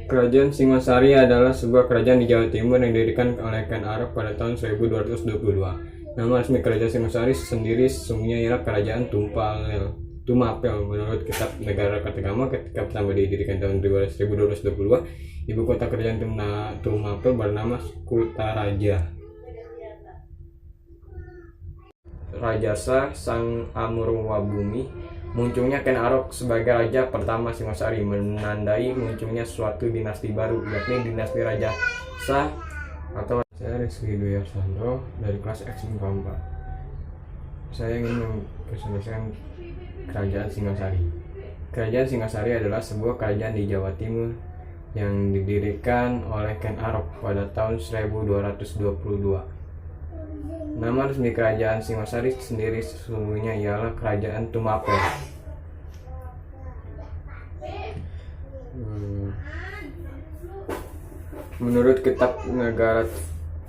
Kerajaan Singasari adalah sebuah kerajaan di Jawa Timur yang didirikan oleh Ken Arok pada tahun 1222. Nama resmi Kerajaan Singasari sendiri sesungguhnya ialah Kerajaan Tumapel. Menurut Kitab Negara Kertagama, ketika pertama didirikan tahun 1222, ibu kota Kerajaan Tumapel bernama Kutaraja. Rajasa Sang Amurwabumi. Munculnya Ken Arok sebagai raja pertama Singasari menandai munculnya suatu dinasti baru, yakni dinasti Rajasa atau saya Rizky Dwi Arsando dari kelas X 4. Saya ingin mempresentasikan Kerajaan Singasari. Kerajaan Singasari adalah sebuah kerajaan di Jawa Timur yang didirikan oleh Ken Arok pada tahun 1222. Nama resmi Kerajaan Singasari sendiri sesungguhnya ialah Kerajaan Tumapel. Menurut Kitab Negara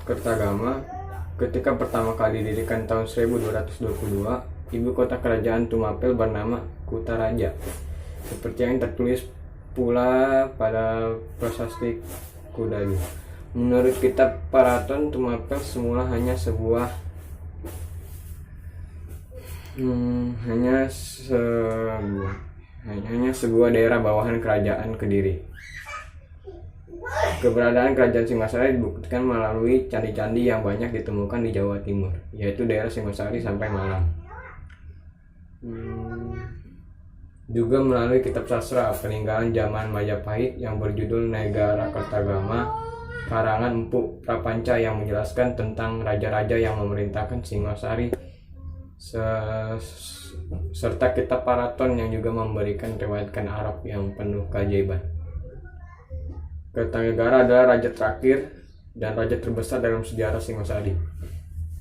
Kertagama, ketika pertama kali didirikan tahun 1222, ibu kota Kerajaan Tumapel bernama Kutaraja. Seperti yang tertulis pula pada prasasti Kudayu. Menurut Kitab Paraton, Tumapel semula hanya sebuah daerah bawahan Kerajaan Kediri. Keberadaan Kerajaan Singasari dibuktikan melalui candi-candi yang banyak ditemukan di Jawa Timur, yaitu daerah Singasari sampai Malang. Juga melalui kitab sastra peninggalan zaman Majapahit yang berjudul Negara Kertagama karangan Empu Prapanca yang menjelaskan tentang raja-raja yang memerintahkan Singasari, serta kitab Paraton yang juga memberikan riwayat Ken Arok yang penuh keajaiban. Kertanegara adalah raja terakhir dan raja terbesar dalam sejarah Singasari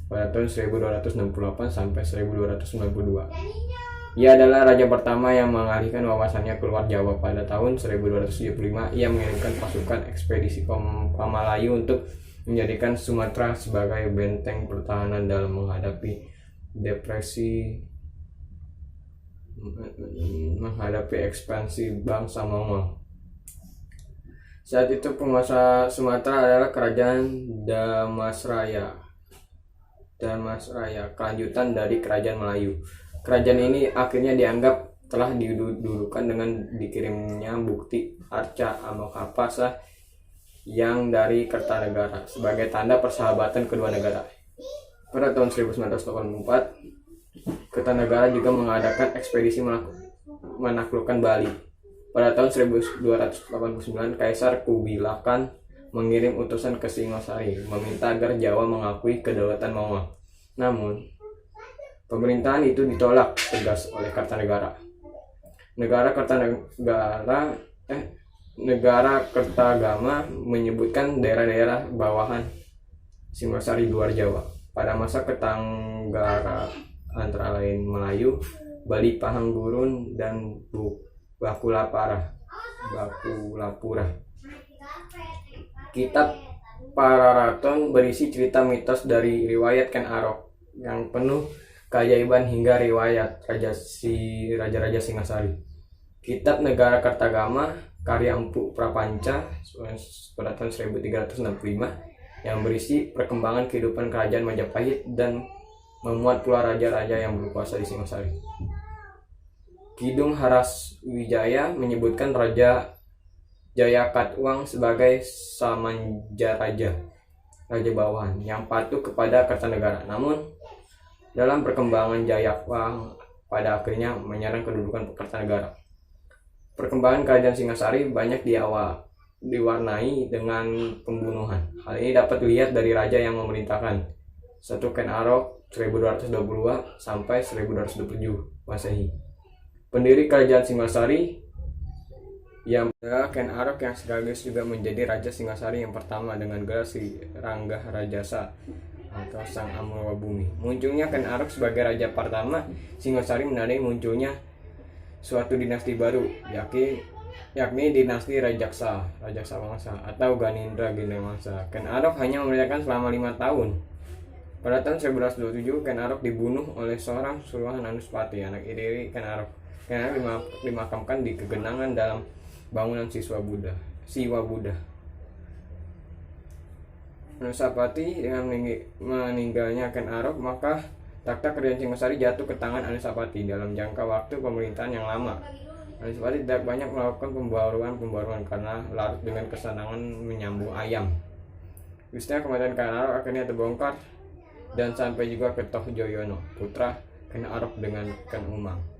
pada tahun 1268 sampai 1292. Ia adalah raja pertama yang mengalihkan wawasannya keluar Jawa. Pada tahun 1275 ia mengirimkan pasukan ekspedisi Pamalayu untuk menjadikan Sumatera sebagai benteng pertahanan dalam menghadapi ekspansi bangsa Mongol. Saat itu penguasa Sumatera adalah Kerajaan Damasraya, kelanjutan dari Kerajaan Melayu. Kerajaan ini akhirnya dianggap telah didudukan dengan dikirimnya bukti arca Amakapasa yang dari Kertanegara sebagai tanda persahabatan kedua negara. Pada tahun 1984, Kertanegara juga mengadakan ekspedisi menaklukkan Bali. Pada tahun 1289, Kaisar Kubilakan mengirim utusan ke Singasari meminta agar Jawa mengakui kedaulatan Mongol. Namun, pemerintahan itu ditolak tegas oleh Kertanegara. Negara Kertagama menyebutkan daerah-daerah bawahan Singasari luar Jawa. Pada masa Kertanegara antara lain Melayu, Bali, Pahang Gurun, dan Bakulapura. Kitab Pararaton berisi cerita mitos dari riwayat Ken Arok yang penuh keajaiban hingga riwayat raja-raja Singasari. Kitab Negara Kertagama karya Empu Prapanca pada tahun 1365 yang berisi perkembangan kehidupan kerajaan Majapahit dan memuat pula raja-raja yang berkuasa di Singasari. Kidung Haraswijaya menyebutkan Raja Jayakatwang sebagai Samanjaraja, raja bawahan yang patuh kepada Kertanegara. Namun, dalam perkembangan Jayakwang pada akhirnya menyerang kedudukan Kertanegara. Perkembangan kerajaan Singasari banyak diwarnai dengan pembunuhan. Hal ini dapat dilihat dari raja yang memerintahkan. 1. Ken Arok 1222 sampai 1227 Masehi. Pendiri Kerajaan Singasari yang adalah Ken Arok yang sekaligus juga menjadi Raja Singasari yang pertama dengan gelar Si Rangga Rajasa atau Sang Amurwabumi. Munculnya Ken Arok sebagai raja pertama Singasari menandai munculnya suatu dinasti baru, yakni dinasti Rajasa Wangsa atau Ganindra Wangsa. Ken Arok hanya memerintahkan selama 5 tahun. Pada tahun 1127, Ken Arok dibunuh oleh seorang suruhan Anuspati, anak tiri Ken Arok. Ken Arok dimakamkan di Kegenangan dalam bangunan Siswa Buddha. Siwa Buddha. Anusapati dengan meninggalnya Ken Arok, maka takhta Kerajaan Singosari jatuh ke tangan Anusapati dalam jangka waktu pemerintahan yang lama. Anusapati tidak banyak melakukan pembaruan karena larut dengan kesenangan menyambung ayam. Bisnisnya kematian Ken Arok akhirnya terbongkar dan sampai juga ke Toh Joyono, putra Ken Arok dengan Ken Umang.